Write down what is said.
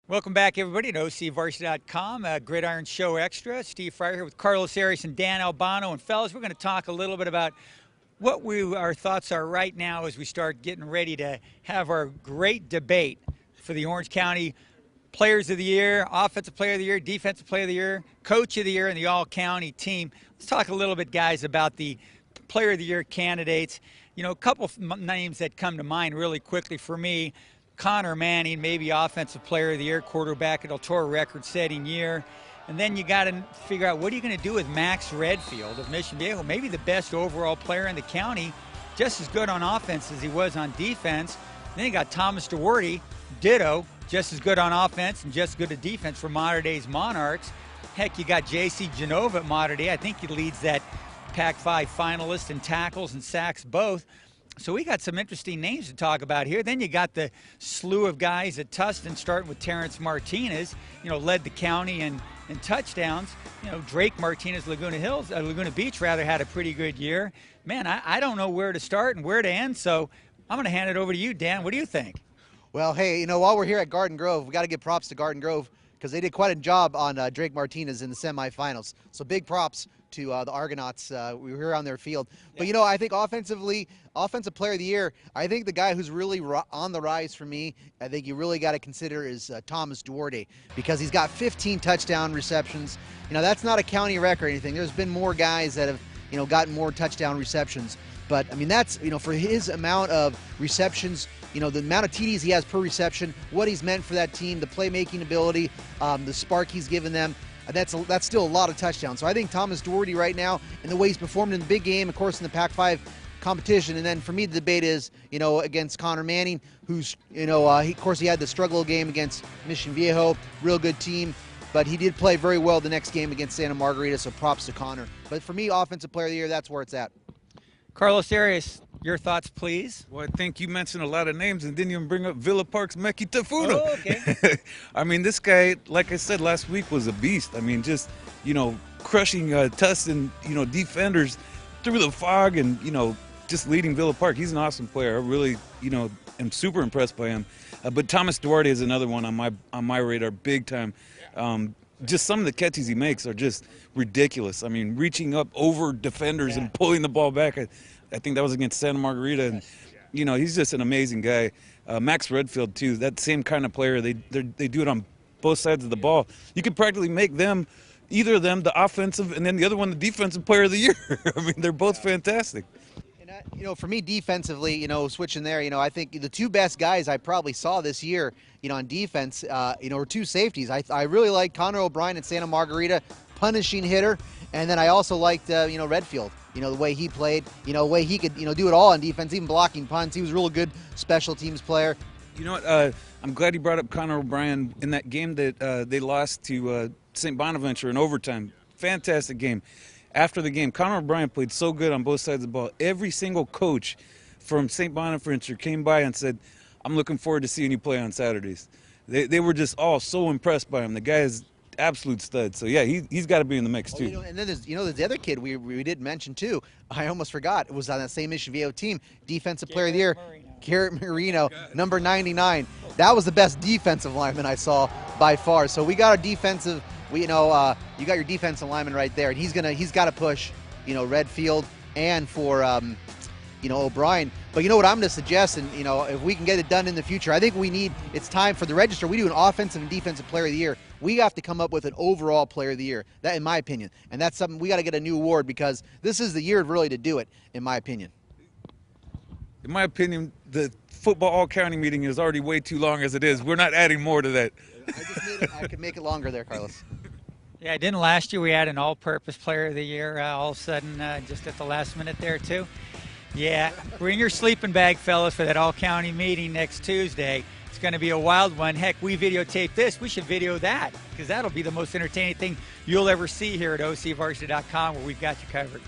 Welcome back, everybody, to OCVarsity.com, Gridiron Show Extra. Steve Fryer here with Carlos Arias and Dan Albano. And, fellas, we're going to talk a little bit about what our thoughts are right now as we start getting ready to have our great debate for the Orange County Players of the Year, Offensive Player of the Year, Defensive Player of the Year, Coach of the Year, and the All-County team. Let's talk a little bit, guys, about the Player of the Year candidates. You know, a couple of names that come to mind really quickly for me. Connor Manning, maybe Offensive Player of the Year, quarterback at El Toro, record-setting year. And then you got to figure out, what are you going to do with Max Redfield of Mission Viejo? Maybe the best overall player in the county, just as good on offense as he was on defense. And then you got Thomas Duarte, ditto, just as good on offense and just as good at defense for Mater Dei's Monarchs. Heck, you got J.C. Genova at Mater Dei. I think he leads that Pac-5 finalist in tackles and sacks both. So we got some interesting names to talk about here. Then you got the slew of guys at Tustin, starting with Terrence Martinez, led the county in touchdowns. Drake Martinez, Laguna Beach rather, had a pretty good year. Man, I don't know where to start and where to end, so I'm going to hand it over to you, Dan. What do you think? Well, hey, while we're here at Garden Grove, we got to give props to Garden Grove because they did quite a job on Drake Martinez in the semifinals. So big props to the Argonauts. We were here on their field. But, I think offensively, Offensive Player of the Year, I think the guy who's really on the rise for me, I think you really got to consider is Thomas Duarte, because he's got 15 touchdown receptions. That's not a county record or anything. There's been more guys that have, gotten more touchdown receptions. But, I mean, that's, for his amount of receptions, the amount of TDs he has per reception, what he's meant for that team, the playmaking ability, the spark he's given them, that's still a lot of touchdowns. So I think Thomas Duarte right now, and the way he's performed in the big game, of course, in the Pac-5 competition, and then for me the debate is, against Connor Manning, who's, of course he had the struggle game against Mission Viejo, real good team, but he did play very well the next game against Santa Margarita, so props to Connor. But for me, Offensive Player of the Year, that's where it's at. Carlos Arias, your thoughts, please. Well, I think you mentioned a lot of names and didn't even bring up Villa Park's Meki Tafuno. Oh, okay. I mean, this guy, like I said last week, was a beast. I mean, just, crushing Tustin, defenders through the fog and, just leading Villa Park. He's an awesome player. I really, am super impressed by him. But Thomas Duarte is another one on my radar, big time. Just some of the catches he makes are just ridiculous. I mean, reaching up over defenders and pulling the ball back. I think that was against Santa Margarita. And, he's just an amazing guy. Max Redfield, too, that same kind of player. They do it on both sides of the ball. You could practically make them, either of them, the offensive, and then the other one, the defensive player of the year. I mean, they're both fantastic. For me defensively, switching there, I think the two best guys I probably saw this year, on defense, were two safeties. I really liked Connor O'Brien at Santa Margarita, punishing hitter, and then I also liked, Redfield, the way he played, the way he could, do it all on defense, even blocking punts. He was a real good special teams player. You know what? I'm glad you brought up Connor O'Brien in that game that they lost to St. Bonaventure in overtime. Fantastic game. After the game, Connor O'Brien played so good on both sides of the ball. Every single coach from St. Bonaventure came by and said, I'm looking forward to seeing you play on Saturdays. They were just all so impressed by him. The guy is absolute stud. So, yeah, he's got to be in the mix, too. And then there's the other kid we didn't mention, too. I almost forgot. It was on that same Mission Viejo team, Defensive Player of the Year, Garrett Marino, number 99. That was the best defensive lineman I saw by far. So we got a defensive – you got your defensive lineman right there, and he's got to push, Redfield and for, O'Brien. But what I'm going to suggest, and if we can get it done in the future, I think it's time for the register. We do an offensive and defensive player of the year. We have to come up with an overall player of the year. That, in my opinion, and that's something we got to get a new award, because this is the year really to do it, in my opinion. In my opinion, the football all-county meeting is already way too long as it is. We're not adding more to that. I could make it longer there, Carlos. Yeah, didn't last year we had an all-purpose player of the year all of a sudden just at the last minute there, too? Yeah, bring your sleeping bag, fellas, for that all-county meeting next Tuesday. It's going to be a wild one. Heck, we videotape this. We should video that, because that'll be the most entertaining thing you'll ever see here at OCVarsity.com, where we've got you covered.